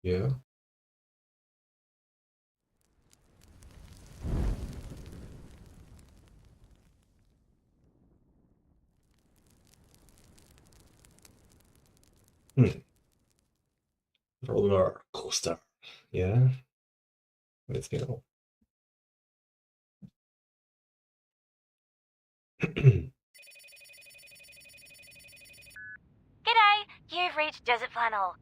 Yeah. Hmm. Roller coaster. Yeah. Let's go. G'day! You've reached Desert Flannel.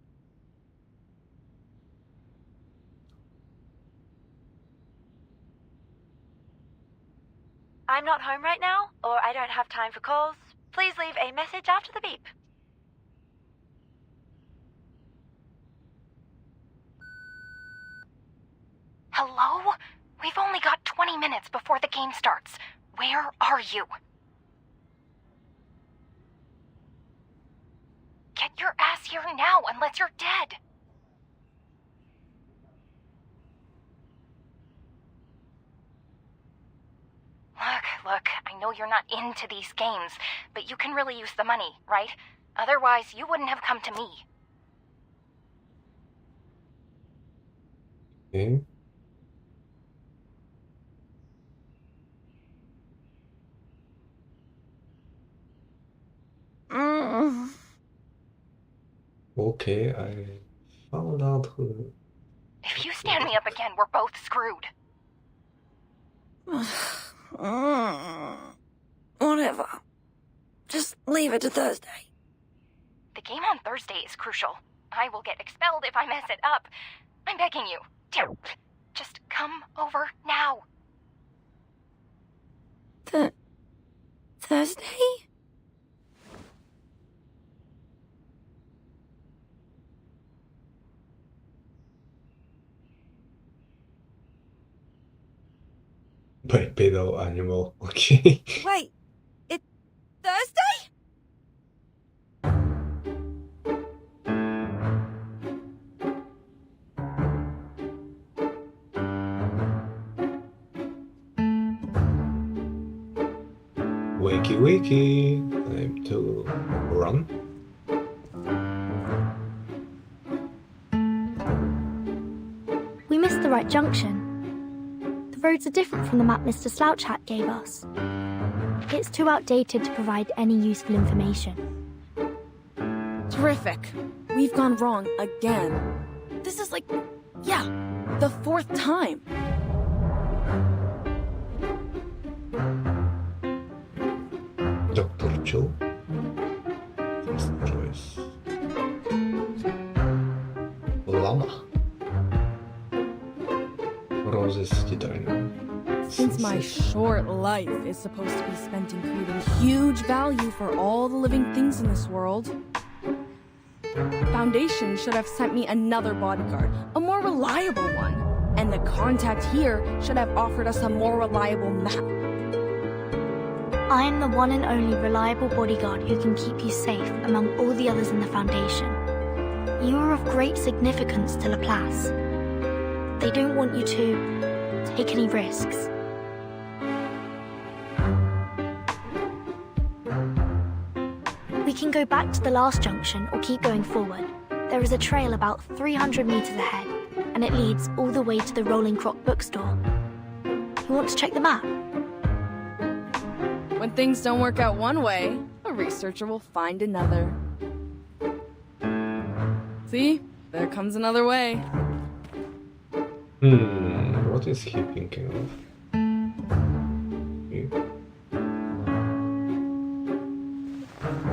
I'm not home right now, or I don't have time for calls. Please leave a message after the beep. Hello? We've only got 20 minutes before the game starts. Where are you? Get your ass here now, unless you're dead. Look, I know you're not into these games, but you can really use the money, right? Otherwise, you wouldn't have come to me. Okay. Okay, I found out who. If you stand me up again, we're both screwed. Whatever. Just leave it to Thursday. The game on Thursday is crucial. I will get expelled if I mess it up. I'm begging you. Just come over now. Thursday? Bipedal animal. Okay. Wait, it's Thursday? Wakey wakey. Time to run. We missed the right junction. The roads are different from the map Mr. Slouch Hat gave us. It's too outdated to provide any useful information. Terrific. We've gone wrong again. This is like, the fourth time. Dr. Chill. First choice. Llama. Rose's diner. Since my short life is supposed to be spent in creating huge value for all the living things in this world, Foundation should have sent me another bodyguard, a more reliable one. And the contact here should have offered us a more reliable map. I am the one and only reliable bodyguard who can keep you safe among all the others in the Foundation. You are of great significance to Laplace. They don't want you to take any risks. We can go back to the last junction or keep going forward. There is a trail about 300 meters ahead, and it leads all the way to the Rolling Croc bookstore. You want to check the map? When things don't work out one way, a researcher will find another. See? There comes another way. What is he thinking of?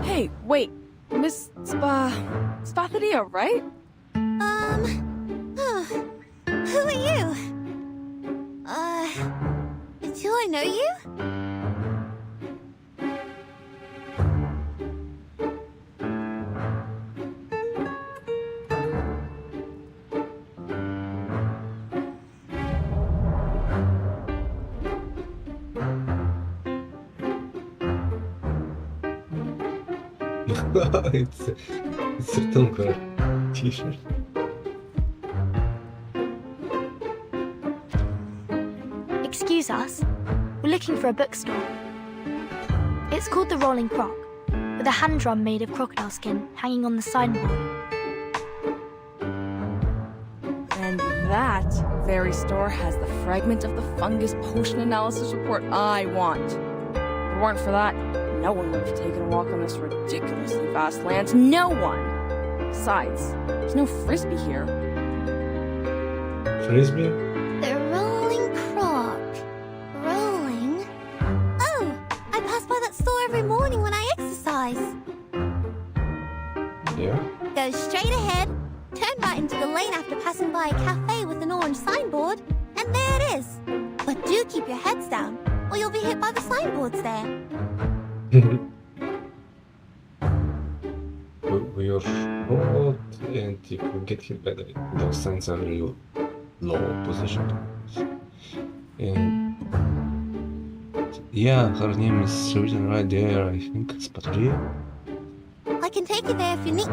Hey, wait. Miss Spathadia, right? Who are you? Do I know you? it's written on her t-shirt. Excuse us, we're looking for a bookstore. It's called the Rolling Croc, with a hand drum made of crocodile skin hanging on the signboard. That very store has the fragment of the fungus potion analysis report I want. If it weren't for that, no one would have taken a walk on this ridiculously vast land. No one! Besides, there's no frisbee here. Frisbee? The rolling croc. Rolling? Oh, I pass by that store every morning when I exercise. Yeah. Go straight ahead, turn right into the lane after passing by a cafe with an orange signboard, and there it is. But do keep your heads down, or you'll be hit by the signboards there. We are short, and if we get hit by those signs are really low position. And yeah, her name is written right there, I think it's Patria. I can take you there if you need.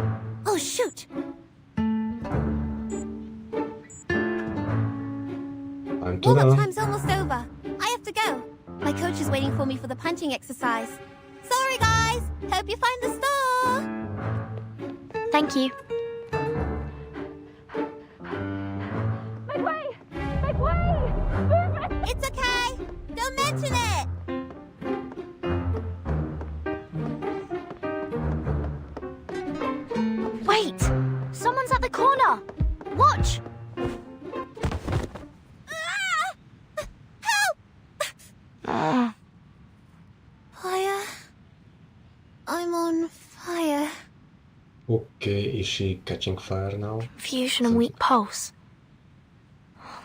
Oh, shoot! I'm Warm-up Tura. time's almost over. I have to go. My coach is waiting for me for the punching exercise. Sorry, guys. Hope you find the store. Thank you. Make way! Make way! Move it! It's okay. Don't mention it. Wait! Someone's at the corner! Watch! Help! Fire. I'm on fire. Okay, is she catching fire now? Confusion and weak pulse.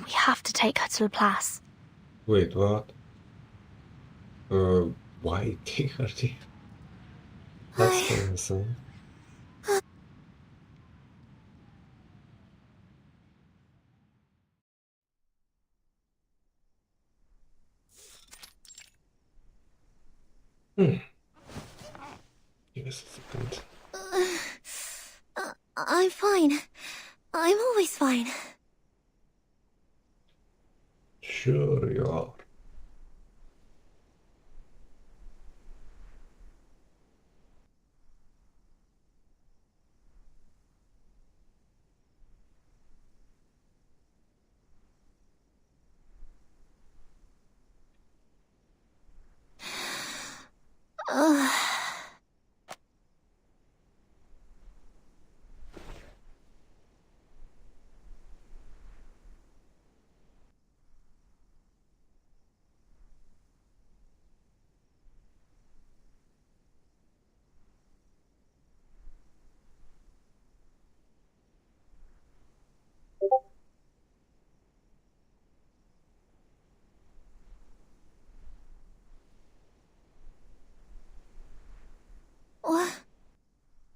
We have to take her to Laplace. Wait, what? Why take her there? That's insane. Give us a second. I'm fine. I'm always fine. Sure you are. Ugh.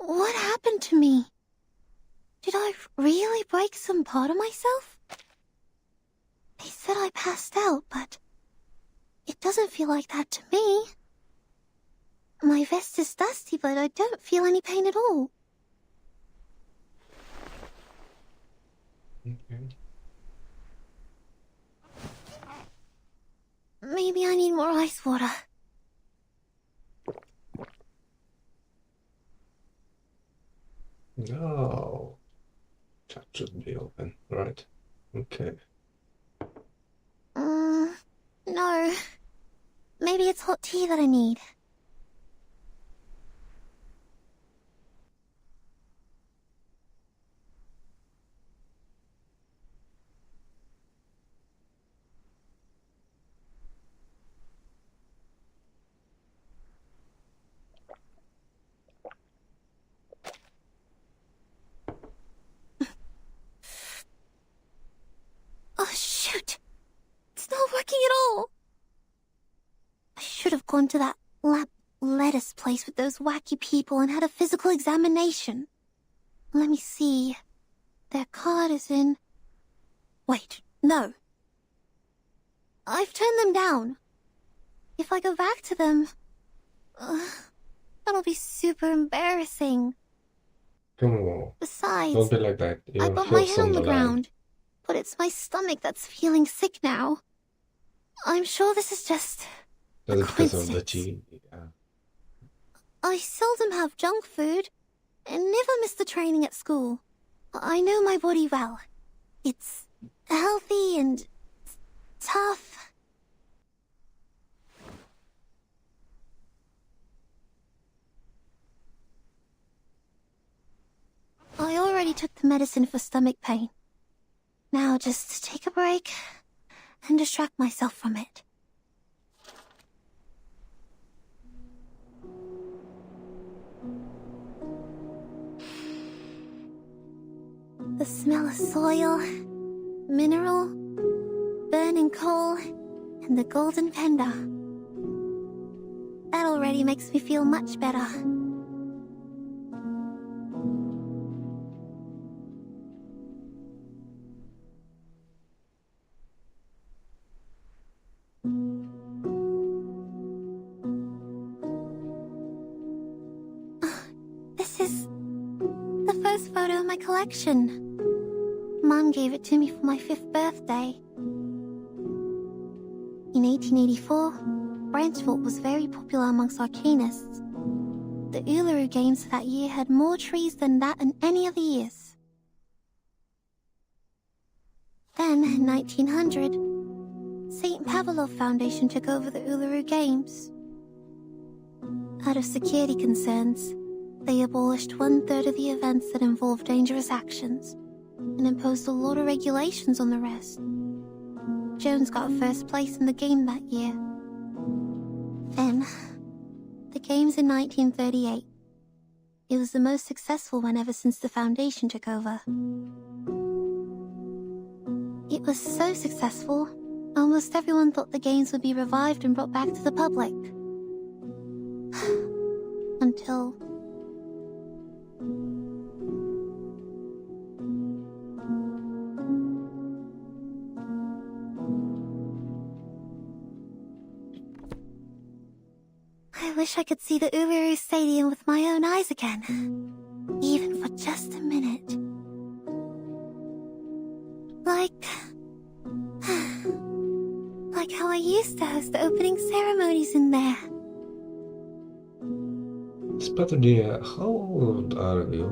What happened to me? Did I really break some part of myself? They said I passed out, but it doesn't feel like that to me. My vest is dusty, but I don't feel any pain at all. Okay. Maybe I need more ice water. No. That should be open, right? Okay. No. Maybe it's hot tea that I need. Oh, shoot! It's not working at all! I should have gone to that lab lettuce place with those wacky people and had a physical examination. Let me see. Their card is in... Wait, no. I've turned them down. If I go back to them... that'll be super embarrassing. Come on. Besides, Don't be like that. I Your bumped my heel's head on the line. ground. But it's my stomach that's feeling sick now. I'm sure this is just... That's a because of the coincidence. tea. Yeah. I seldom have junk food, and never miss the training at school. I know my body well. It's healthy and tough. I already took the medicine for stomach pain. Now just take a break and distract myself from it. The smell of soil, mineral, burning coal, and the golden panda. That already makes me feel much better. This is the first photo in my collection. Mom gave it to me for my 5th birthday. In 1884, Branchfort was very popular amongst arcanists. The Uluru Games that year had more trees than that in any other years. Then, in 1900, St. Pavlov Foundation took over the Uluru Games. Out of security concerns, they abolished 1/3 of the events that involved dangerous actions and imposed a lot of regulations on the rest. Jones got first place in the game that year. Then, the games in 1938. It was the most successful one ever since the Foundation took over. It was so successful, almost everyone thought the games would be revived and brought back to the public. Until... I wish I could see the Uluru Stadium with my own eyes again. Even for just a minute. Like how I used to host the opening ceremonies in there. Spatulia, how old are you?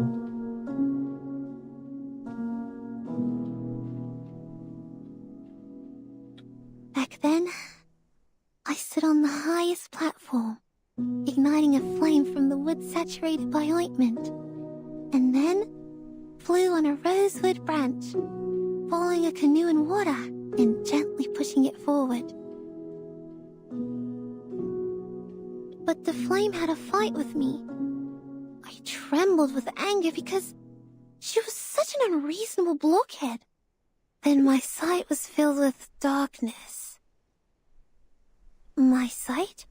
Back then, I stood on the highest platform, igniting a flame from the wood saturated by ointment, and then flew on a rosewood branch, following a canoe in water and gently pushing it forward. But the flame had a fight with me. I trembled with anger because she was such an unreasonable blockhead. Then my sight was filled with darkness. My sight?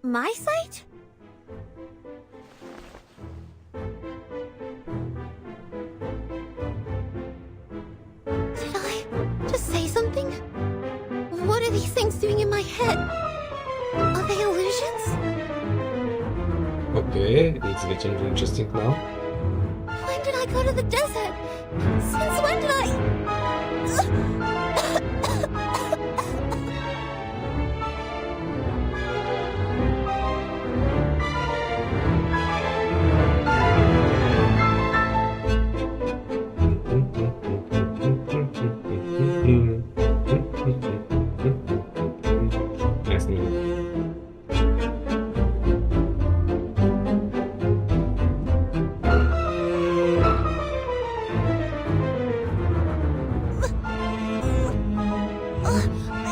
My sight? Did I just say something? What are these things doing in my head? Are they illusions? Okay, it's getting interesting now. When did I go to the desert? Since when did I... Nice name.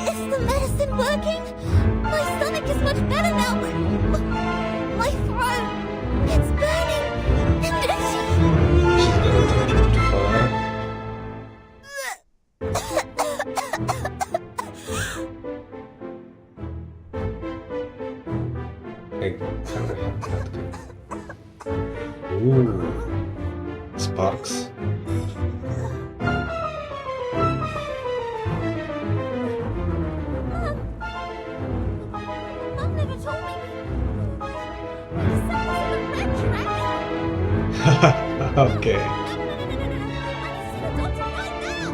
Is the medicine working? My stomach is much better now. My throat, it's burning and itchy. She's gonna take it too far. I kinda have that guy. Ooh. Sparks. Mom never told me. My son was in a red dragon. Okay. No. I need to see the doctor right now.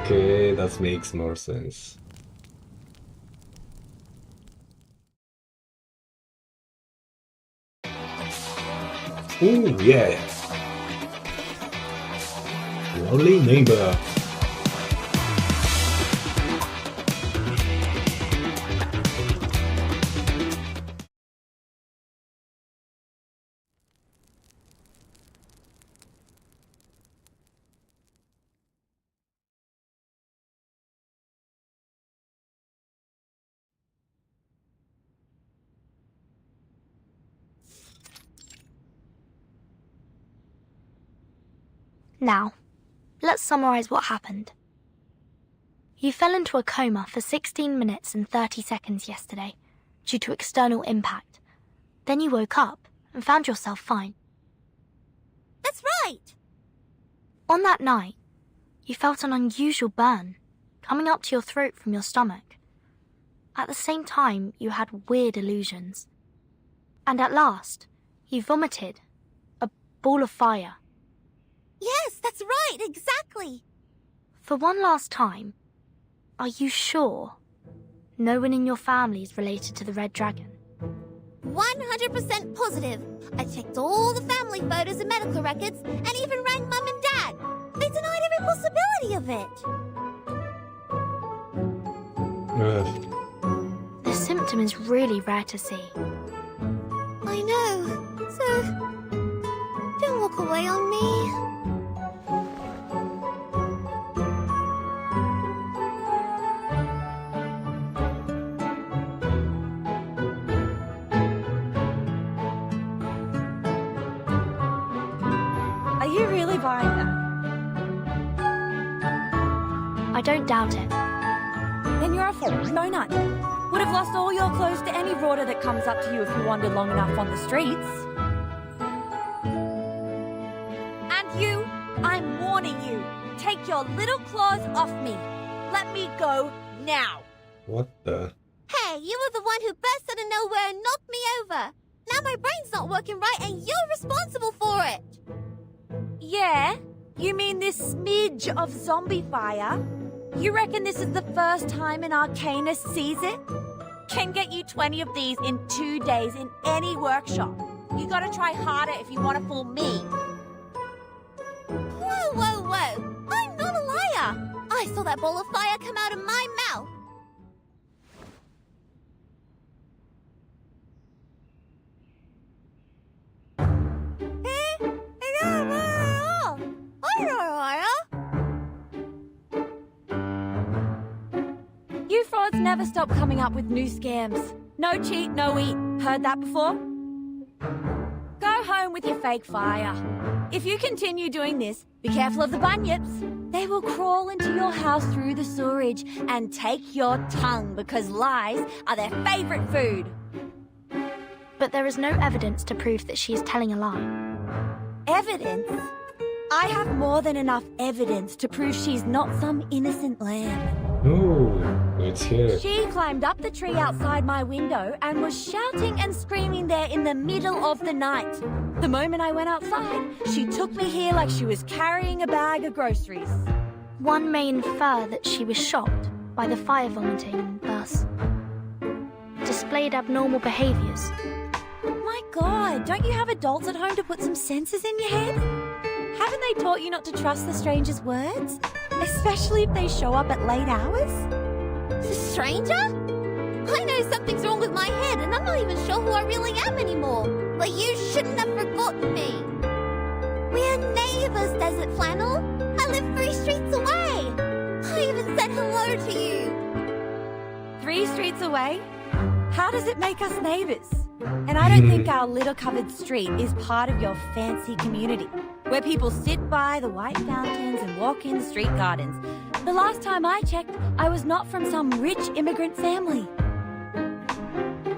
Okay, that makes more sense. Oh, yeah. Lovely neighbor. Now, let's summarize what happened. You fell into a coma for 16 minutes and 30 seconds yesterday due to external impact. Then you woke up and found yourself fine. That's right! On that night, you felt an unusual burn coming up to your throat from your stomach. At the same time, you had weird illusions. And at last, you vomited a ball of fire. Yes, that's right, exactly. For one last time, are you sure no one in your family is related to the Red Dragon? 100% positive. I checked all the family photos and medical records and even rang Mum and Dad. They denied every possibility of it. The symptom is really rare to see. I know. So, don't walk away on me. Are you really buying that? I don't doubt it. Then you're a donut. Would have lost all your clothes to any rorter that comes up to you if you wander long enough on the streets. And you, I'm warning you. Take your little claws off me. Let me go now. What the? Hey, you were the one who burst out of nowhere and knocked me over. Now my brain's not working right and you're responsible for it. Yeah? You mean this smidge of zombie fire? You reckon this is the first time an Arcanist sees it? Can get you 20 of these in 2 days in any workshop. You gotta try harder if you want to fool me. Whoa, whoa, whoa. I'm not a liar. I saw that ball of fire come out of my mouth. I'm not a liar. You frauds never stop coming up with new scams. No cheat, no eat. Heard that before? Go home with your fake fire. If you continue doing this, be careful of the bunyips. They will crawl into your house through the sewerage and take your tongue because lies are their favorite food. But there is no evidence to prove that she is telling a lie. Evidence? I have more than enough evidence to prove she's not some innocent lamb. Oh, it's here. She climbed up the tree outside my window and was shouting and screaming there in the middle of the night. The moment I went outside, she took me here like she was carrying a bag of groceries. One may infer that she was shocked by the fire vomiting and thus displayed abnormal behaviors. My God, don't you have adults at home to put some senses in your head? Haven't they taught you not to trust the stranger's words? Especially if they show up at late hours? The stranger? I know something's wrong with my head and I'm not even sure who I really am anymore. But you shouldn't have forgotten me. We're neighbors, Desert Flannel. I live 3 streets away. I even said hello to you. 3 streets away? How does it make us neighbors? And I don't think our litter-covered street is part of your fancy community, where people sit by the white fountains and walk in the street gardens. The last time I checked, I was not from some rich immigrant family.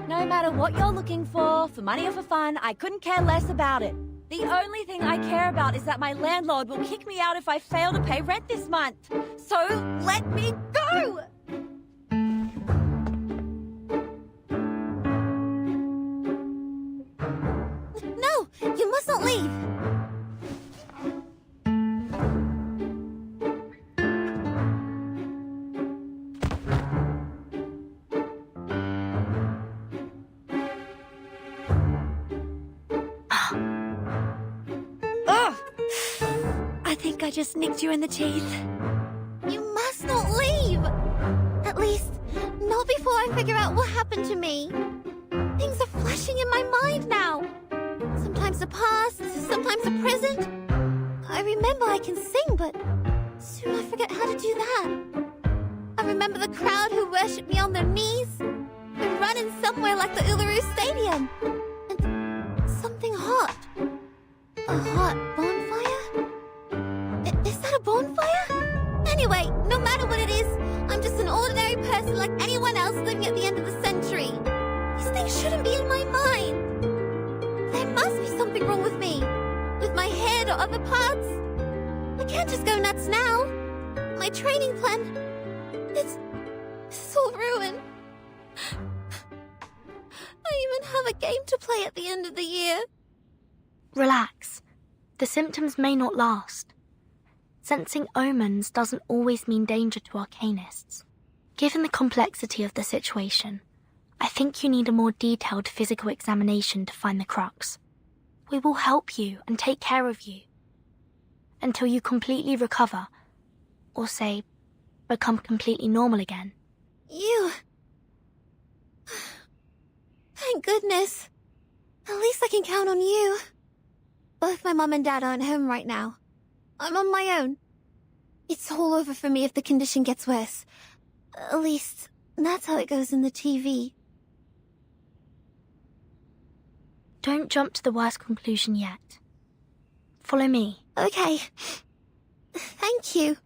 No matter what you're looking for money or for fun, I couldn't care less about it. The only thing I care about is that my landlord will kick me out if I fail to pay rent this month. So let me go! No, you must not leave. I just nicked you in the teeth. You must not leave! At least, not before I figure out what happened to me. Things are flashing in my mind now. Sometimes the past, sometimes the present. I remember I can sing, but soon I forget how to do that. I remember the crowd who worshipped me on their knees. They're running somewhere like the Uluru Stadium. And something hot. A hot bonfire? Is that a bonfire? Anyway, no matter what it is, I'm just an ordinary person like anyone else living at the end of the century. These things shouldn't be in my mind. There must be something wrong with me. With my head or other parts. I can't just go nuts now. My training plan... It's all ruined. I even have a game to play at the end of the year. Relax. The symptoms may not last. Sensing omens doesn't always mean danger to arcanists. Given the complexity of the situation, I think you need a more detailed physical examination to find the crux. We will help you and take care of you until you completely recover, or say, become completely normal again. You... Thank goodness. At least I can count on you. Both my mum and dad aren't home right now. I'm on my own. It's all over for me if the condition gets worse. At least, that's how it goes in the TV. Don't jump to the worst conclusion yet. Follow me. Okay. Thank you.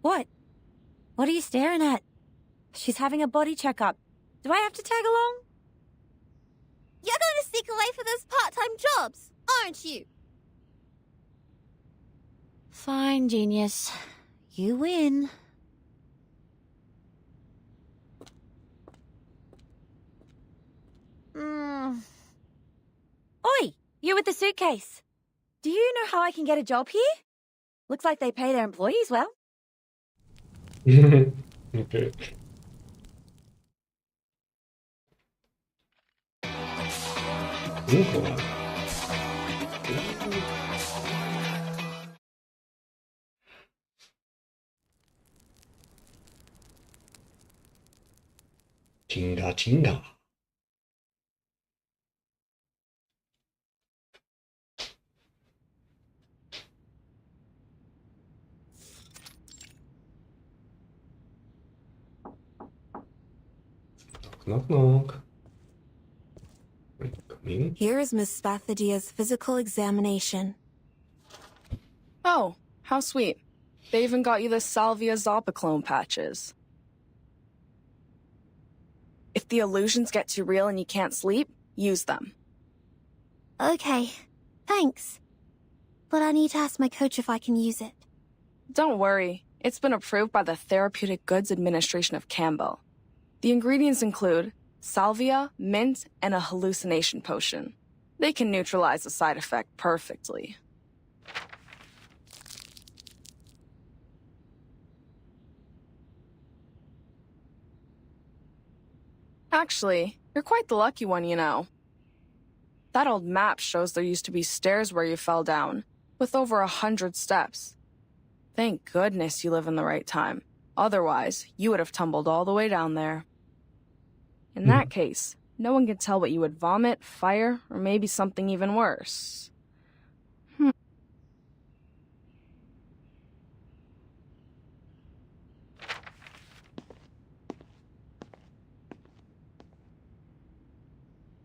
What? What are you staring at? She's having a body checkup. Do I have to tag along? You're going to sneak away for those part-time jobs, aren't you? Fine, genius. You win. Oi! You with the suitcase. Do you know how I can get a job here? Looks like they pay their employees well. Okay. Cool. Chinga chinga. Knock knock. Come in. Here is Miss Spathadia's physical examination. Oh, how sweet. They even got you the Salvia Zopiclone patches. If the illusions get too real and you can't sleep, use them. Okay, thanks. But I need to ask my coach if I can use it. Don't worry, it's been approved by the Therapeutic Goods Administration of Campbell. The ingredients include salvia, mint, and a hallucination potion. They can neutralize the side effect perfectly. Actually, you're quite the lucky one, you know. That old map shows there used to be stairs where you fell down, with over 100 steps. Thank goodness you live in the right time. Otherwise, you would have tumbled all the way down there. In that case, no one can tell what you would vomit, fire, or maybe something even worse.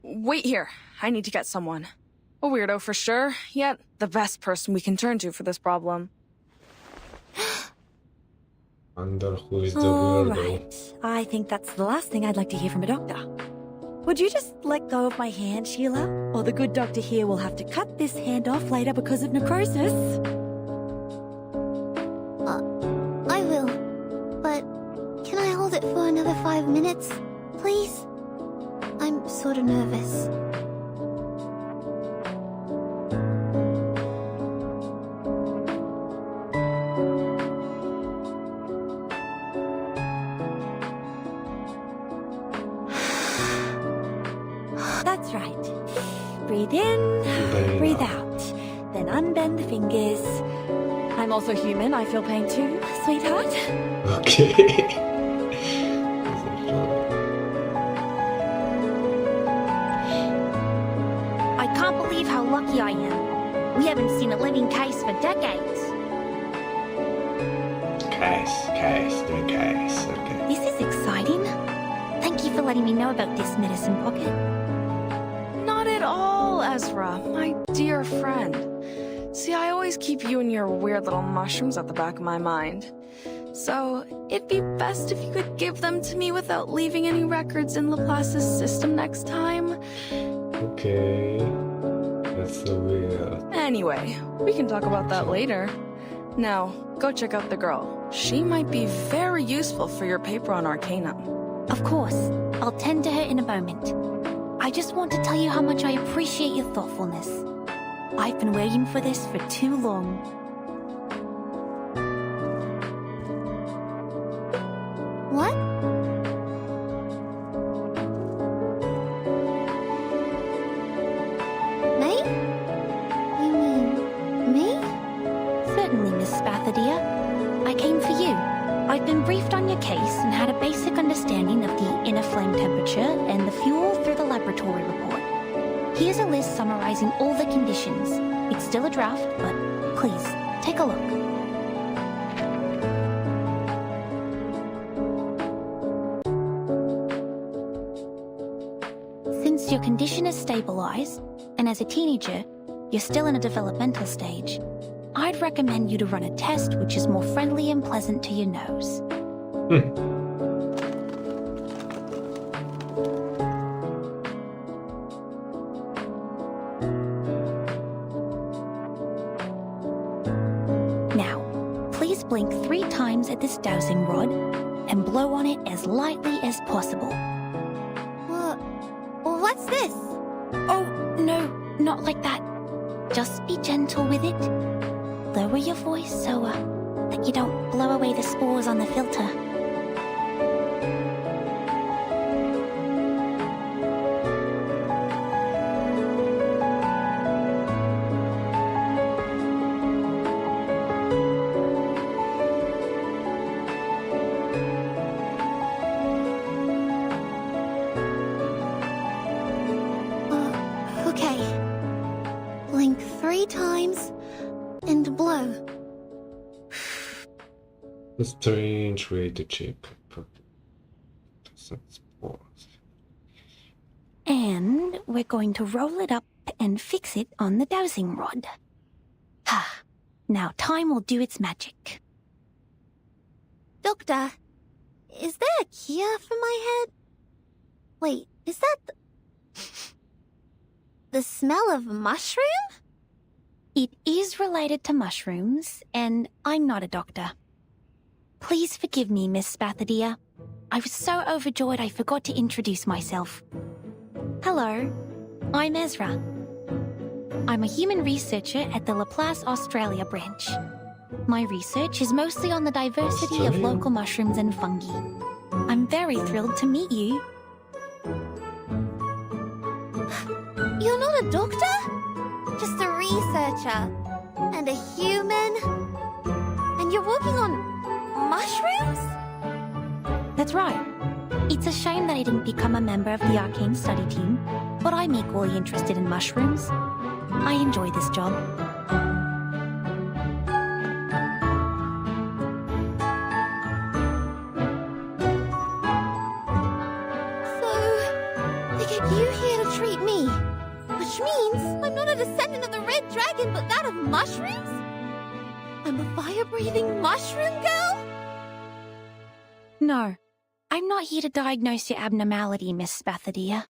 Wait here. I need to get someone. A weirdo for sure, yet the best person we can turn to for this problem. Wonder who is the All weirdo. right. I think that's the last thing I'd like to hear from a doctor. Would you just let go of my hand, Sheila? Or the good doctor here will have to cut this hand off later because of necrosis. I will. But can I hold it for another 5 minutes, please? I'm sort of nervous. Very breathe loud. out. Then unbend the fingers. I'm also human, I feel pain too, sweetheart. Okay. I can't believe how lucky I am. We haven't seen a living case for decades. Doing case. Okay. This is exciting. Thank you for letting me know about this medicine pocket. Not at all, Ezra, my dear friend. See, I always keep you and your weird little mushrooms at the back of my mind. So, it'd be best if you could give them to me without leaving any records in Laplace's system next time. Okay. That's so weird. Anyway, we can talk about that later. Now, go check out the girl. She might be very useful for your paper on Arcanum. Of course, I'll tend to her in a moment. I just want to tell you how much I appreciate your thoughtfulness. I've been waiting for this for too long. What? Me? You mean me? Certainly, Miss Spathadia. I came for you. I've been briefed on your case and had a basic understanding of the inner flame temperature and the fuel through the laboratory report. Here's a list summarizing all the conditions. It's still a draft, but please, take a look. Since your condition is stabilized, and as a teenager, you're still in a developmental stage, I'd recommend you to run a test which is more friendly and pleasant to your nose. Now, please blink 3 times at this dowsing rod and blow on it as lightly as possible. What's this? Oh, no, not like that. Just be gentle with it. Lower your voice so that you don't blow away the spores on the filter. Okay. Blink 3 times and blow. A strange way to check. And we're going to roll it up and fix it on the dowsing rod. Now time will do its magic. Doctor, is there a cure for my head? Wait, is that the smell of mushroom? It is related to mushrooms, and I'm not a doctor. Please forgive me, Miss Spathadia. I was so overjoyed I forgot to introduce myself. Hello, I'm Ezra. I'm a human researcher at the Laplace Australia branch. My research is mostly on the diversity of local mushrooms and fungi. I'm very thrilled to meet you. You're not a doctor? Just a researcher. And a human? And you're working on mushrooms? That's right. It's a shame that I didn't become a member of the Arcane Study Team, but I'm equally interested in mushrooms. I enjoy this job. So, they get you here to treat me. Which means I'm not a descendant of the Red Dragon, but that of mushrooms? I'm a fire-breathing mushroom girl? No, I'm not here to diagnose your abnormality, Miss Spathadia.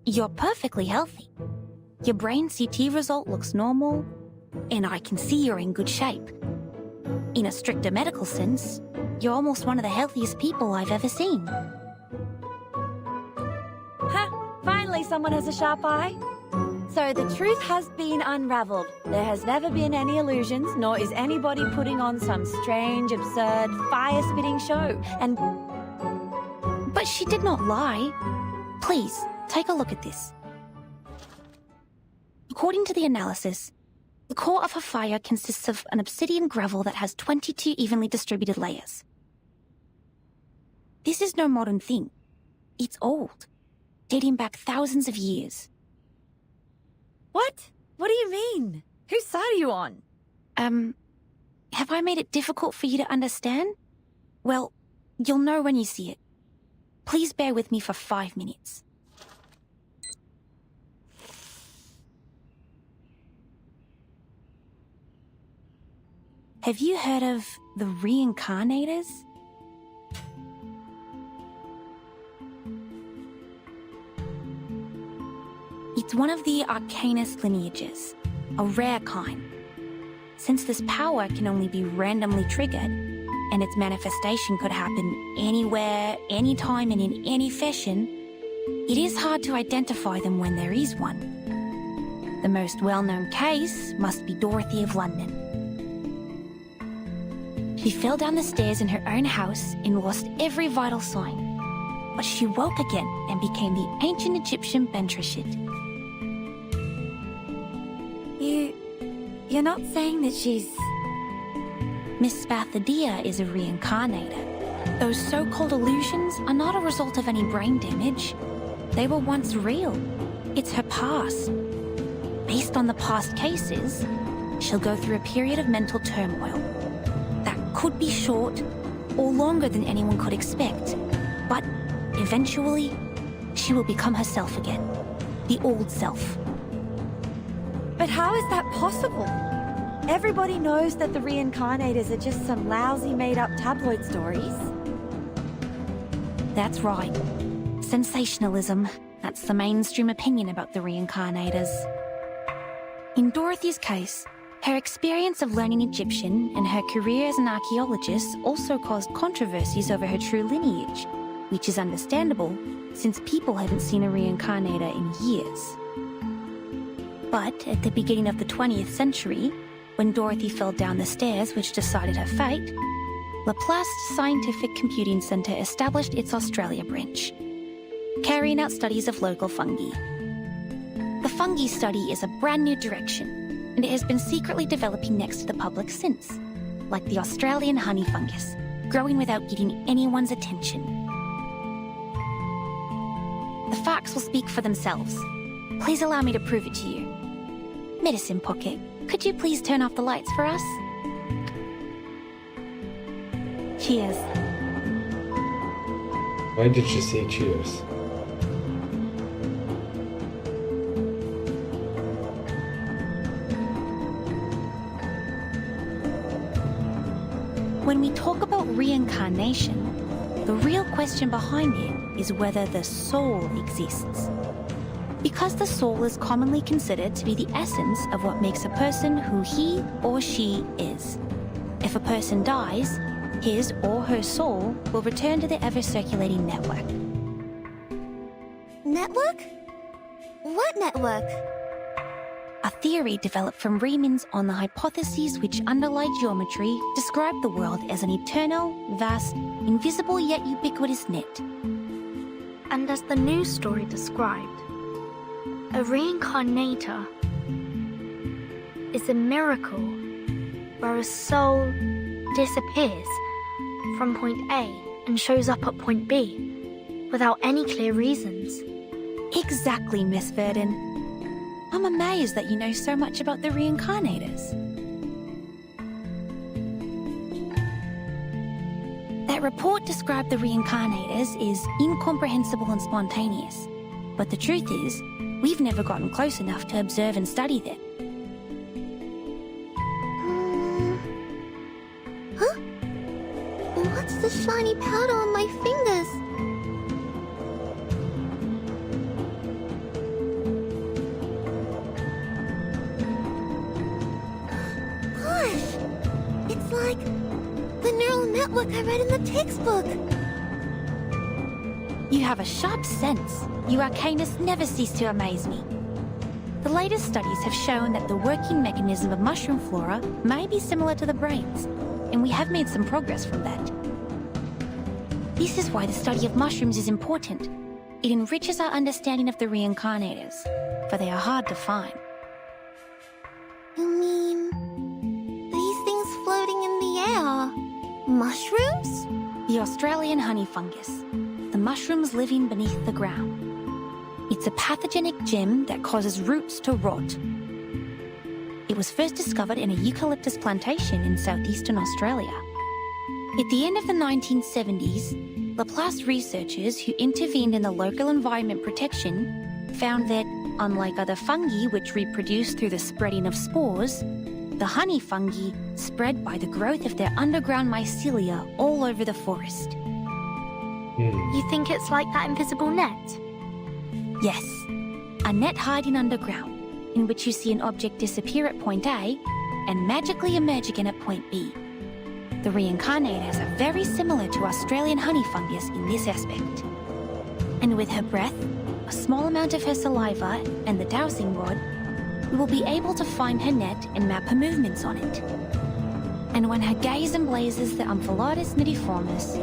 You're perfectly healthy. Your brain CT result looks normal, and I can see you're in good shape. In a stricter medical sense, you're almost one of the healthiest people I've ever seen. Ha! Finally someone has a sharp eye. So the truth has been unraveled. There has never been any illusions, nor is anybody putting on some strange, absurd, fire-spitting show. And But she did not lie. Please, take a look at this. According to the analysis, the core of her fire consists of an obsidian gravel that has 22 evenly distributed layers. This is no modern thing. It's old, dating back thousands of years. What? What do you mean? Whose side are you on? Have I made it difficult for you to understand? Well, you'll know when you see it. Please bear with me for 5 minutes. Have you heard of the Reincarnators? It's one of the Arcanist lineages, a rare kind. Since this power can only be randomly triggered, and its manifestation could happen anywhere, anytime, and in any fashion, it is hard to identify them when there is one. The most well-known case must be Dorothy of London. She fell down the stairs in her own house and lost every vital sign, but she woke again and became the ancient Egyptian Bentreshit. You're not saying that she's... Miss Spathadia is a reincarnator. Those so-called illusions are not a result of any brain damage. They were once real. It's her past. Based on the past cases, she'll go through a period of mental turmoil. That could be short or longer than anyone could expect. But eventually, she will become herself again. The old self. But how is that possible? Everybody knows that the Reincarnators are just some lousy made-up tabloid stories. That's right. Sensationalism. That's the mainstream opinion about the Reincarnators. In Dorothy's case, her experience of learning Egyptian and her career as an archaeologist also caused controversies over her true lineage, which is understandable since people haven't seen a reincarnator in years. But at the beginning of the 20th century, when Dorothy fell down the stairs which decided her fate, Laplace Scientific Computing Centre established its Australia branch, carrying out studies of local fungi. The fungi study is a brand new direction, and it has been secretly developing next to the public since, like the Australian honey fungus, growing without getting anyone's attention. The facts will speak for themselves. Please allow me to prove it to you. Medicine Pocket, could you please turn off the lights for us? Cheers. Why did she say cheers? When we talk about reincarnation, the real question behind it is whether the soul exists. Because the soul is commonly considered to be the essence of what makes a person who he or she is. If a person dies, his or her soul will return to the ever-circulating network. Network? What network? A theory developed from Riemann's on the hypotheses which underlie geometry describe the world as an eternal, vast, invisible yet ubiquitous net. And as the news story described, a reincarnator is a miracle where a soul disappears from point A and shows up at point B without any clear reasons. Exactly, Miss Verdon. I'm amazed that you know so much about the reincarnators. That report described the reincarnators as incomprehensible and spontaneous. But the truth is, we've never gotten close enough to observe and study them. Huh? What's the shiny powder on my fingers? Gosh! It's like the neural network I read in the textbook. You have a sharp sense. You arcanists never cease to amaze me. The latest studies have shown that the working mechanism of mushroom flora may be similar to the brain's, and we have made some progress from that. This is why the study of mushrooms is important. It enriches our understanding of the reincarnators, for they are hard to find. You mean... these things floating in the air? Mushrooms? The Australian honey fungus, the mushrooms living beneath the ground. It's a pathogenic gem that causes roots to rot. It was first discovered in a eucalyptus plantation in southeastern Australia. At the end of the 1970s, Laplace researchers who intervened in the local environment protection found that, unlike other fungi which reproduce through the spreading of spores, the honey fungi spread by the growth of their underground mycelia all over the forest. You think it's like that invisible net? Yes, a net hiding underground, in which you see an object disappear at point A and magically emerge again at point B. The reincarnators are very similar to Australian honey fungus in this aspect. And with her breath, a small amount of her saliva, and the dowsing rod, we will be able to find her net and map her movements on it. And when her gaze emblazes the Omphalotus nidiformis,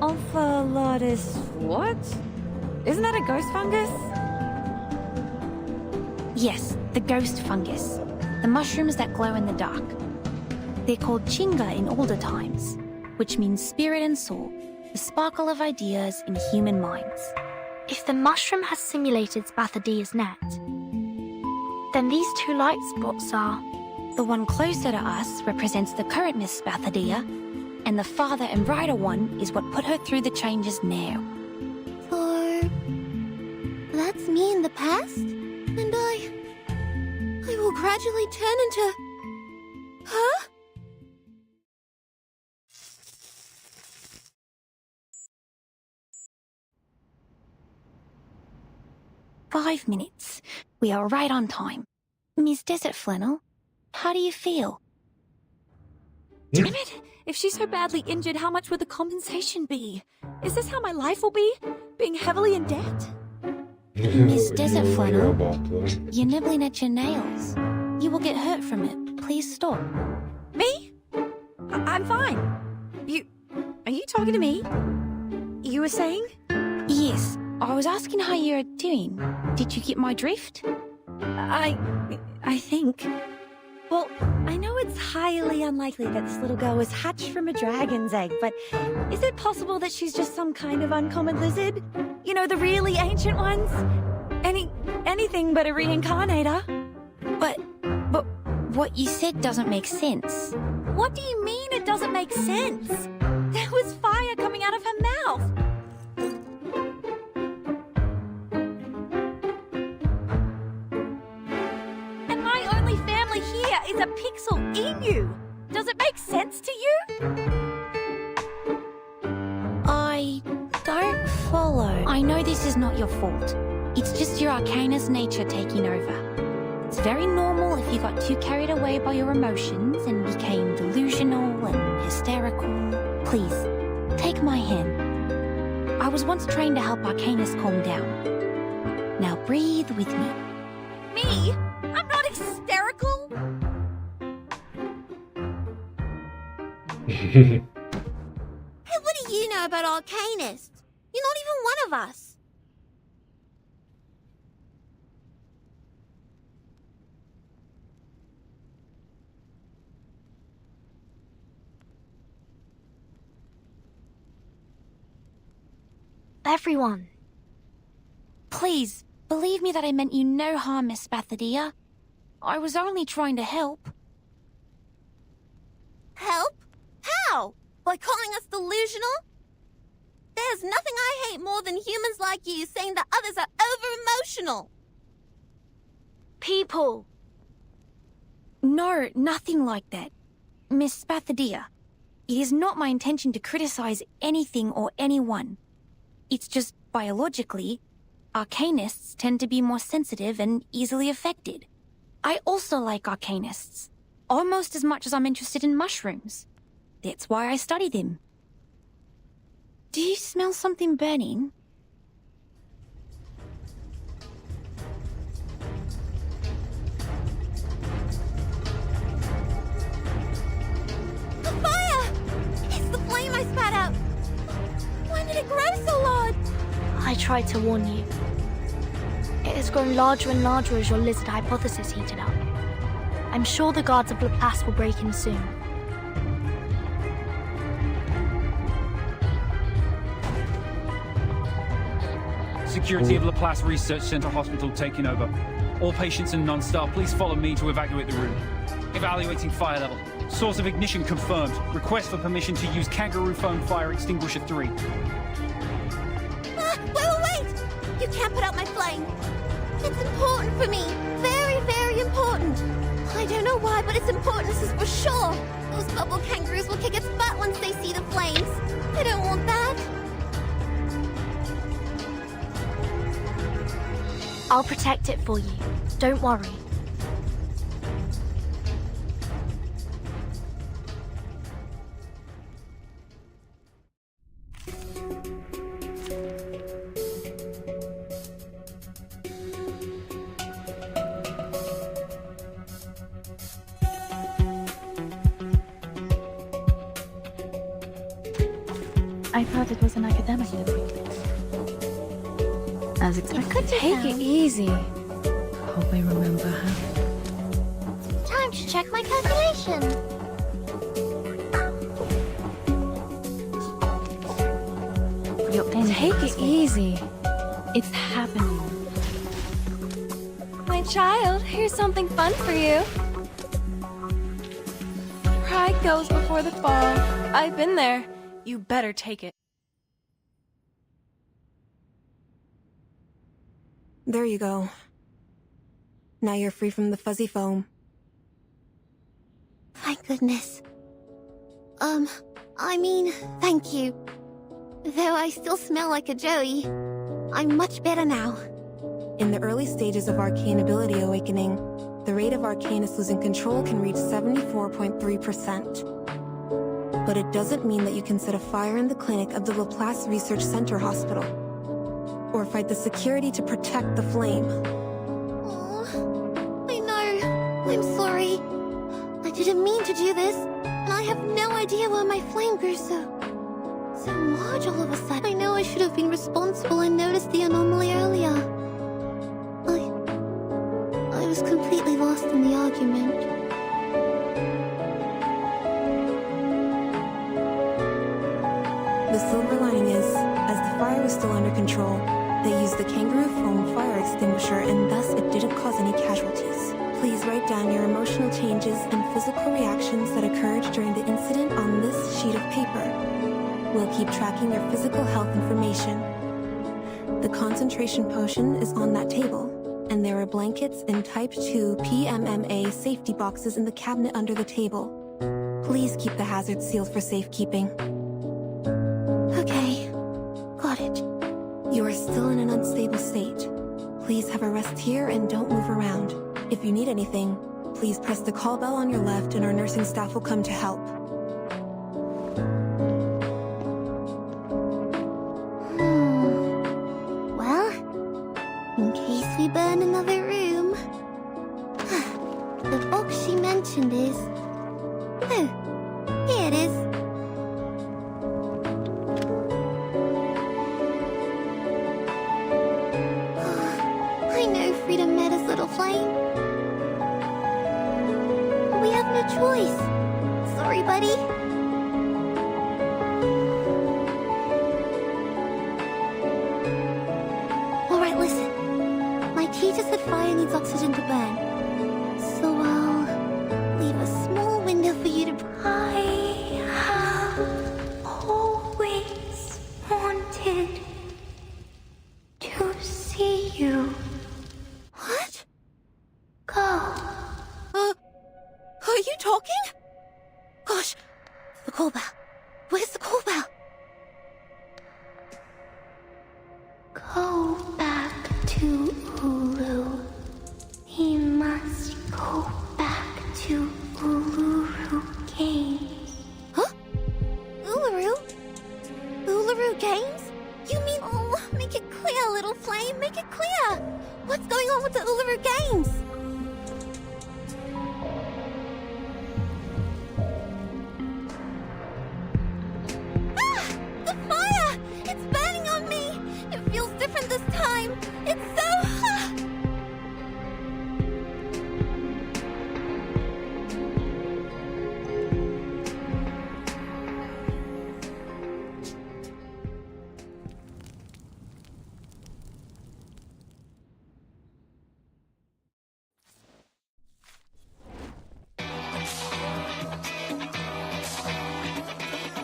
Omphalotus what? Isn't that a ghost fungus? yes, the ghost fungus, the mushrooms that glow in the dark. They're called chinga in older times, which means spirit and soul, the sparkle of ideas in human minds. If the mushroom has simulated Spathodia's net, then these two light spots are... The one closer to us represents the current Miss Spathodia, and the farther and brighter one is what put her through the changes now. So... that's me in the past? And I will gradually turn into... Huh? "5 minutes. We are right on time. Miss Desert Flannel, how do you feel?" Damn it! If she's so badly injured, how much would the compensation be? Is this how my life will be? Being heavily in debt? Miss Desert Flannel, Robotlar. you're nibbling at your nails. You will get hurt from it. Please stop. Me? I'm fine. Are you talking to me? You were saying? Yes, I was asking how you're doing. Did you get my drift? I think. Well, I know it's highly unlikely that this little girl was hatched from a dragon's egg, but is it possible that she's just some kind of uncommon lizard? You know, the really ancient ones? Anything but a reincarnator. But what you said doesn't make sense. What do you mean it doesn't make sense? There was fire coming out of her mouth. And my only family here is a pixel emu. Does it make sense to you? I don't follow. I know this is not your fault. It's just your Arcanist nature taking over. It's very normal if you got too carried away by your emotions and became delusional and hysterical. Please, take my hand. I was once trained to help Arcanists calm down. Now breathe with me. Me? I'm not hysterical. Hey, what do you know about Arcanists? You're not even one of us. Everyone. Please, believe me that I meant you no harm, Miss Spathodia. I was only trying to help. Help? How? By calling us delusional? There's nothing I hate more than humans like you saying that others are over-emotional. People. No, nothing like that. Miss Spathodia, it is not my intention to criticize anything or anyone. It's just, biologically, Arcanists tend to be more sensitive and easily affected. I also like Arcanists, almost as much as I'm interested in mushrooms. That's why I study them. Do you smell something burning? The fire! It's the flame I spat out! When did it grow so large? I tried to warn you. It has grown larger and larger as your lizard hypothesis heated up. I'm sure the guards of Laplace will break in soon. Security of Laplace Research Center Hospital taking over. All patients and non-staff, please follow me to evacuate the room. Evaluating fire level. Source of ignition confirmed. Request for permission to use Kangaroo Foam Fire Extinguisher 3. Wait! You can't put out my flame. It's important for me. Very, very important. I don't know why, but it's important, this is for sure. Those bubble kangaroos will kick its butt once they see the flames. I don't want that. I'll protect it for you. Don't worry. I thought it was an academic appointment. As expected. Take it easy. Hope I remember her. Time to check my calculation. Take it easy. It's happening. My child, here's something fun for you. Pride goes before the fall. I've been there. You better take it. There you go. Now you're free from the fuzzy foam. Thank goodness. Thank you. Though I still smell like a Joey, I'm much better now. In the early stages of arcane ability awakening, the rate of Arcanus losing control can reach 74.3%. But it doesn't mean that you can set a fire in the clinic of the Laplace Research Center Hospital, or fight the security to protect the flame. Oh, I know. I'm sorry. I didn't mean to do this, and I have no idea why my flame grew so large all of a sudden. I know I should have been responsible and noticed the anomaly earlier. I was completely lost in the argument. The silver lining is, as the fire was still under control, they used the Kangaroo Foam Fire Extinguisher and thus it didn't cause any casualties. Please write down your emotional changes and physical reactions that occurred during the incident on this sheet of paper. We'll keep tracking your physical health information. The concentration potion is on that table, and there are blankets and Type 2 PMMA safety boxes in the cabinet under the table. Please keep the hazard sealed for safekeeping. Okay, got it. You are still in an unstable state. Please have a rest here and don't move around. If you need anything, please press the call bell on your left and our nursing staff will come to help. Well, in case we burn another room... The box she mentioned is... Oh, here it is. I know Freedom met his little flame. We have no choice. Sorry, buddy. Alright, listen. My teacher said fire needs oxygen to burn. So I'll leave a small window for you to breathe. I have always wanted to see you. What? Go. Are you talking? Gosh, the call bell. Where's the call bell? Go back to Ulu. He must go back to Uluru Games. Huh? Uluru? Uluru Games? You mean... Oh, make it clear, little flame. Make it clear. What's going on with the Uluru Games?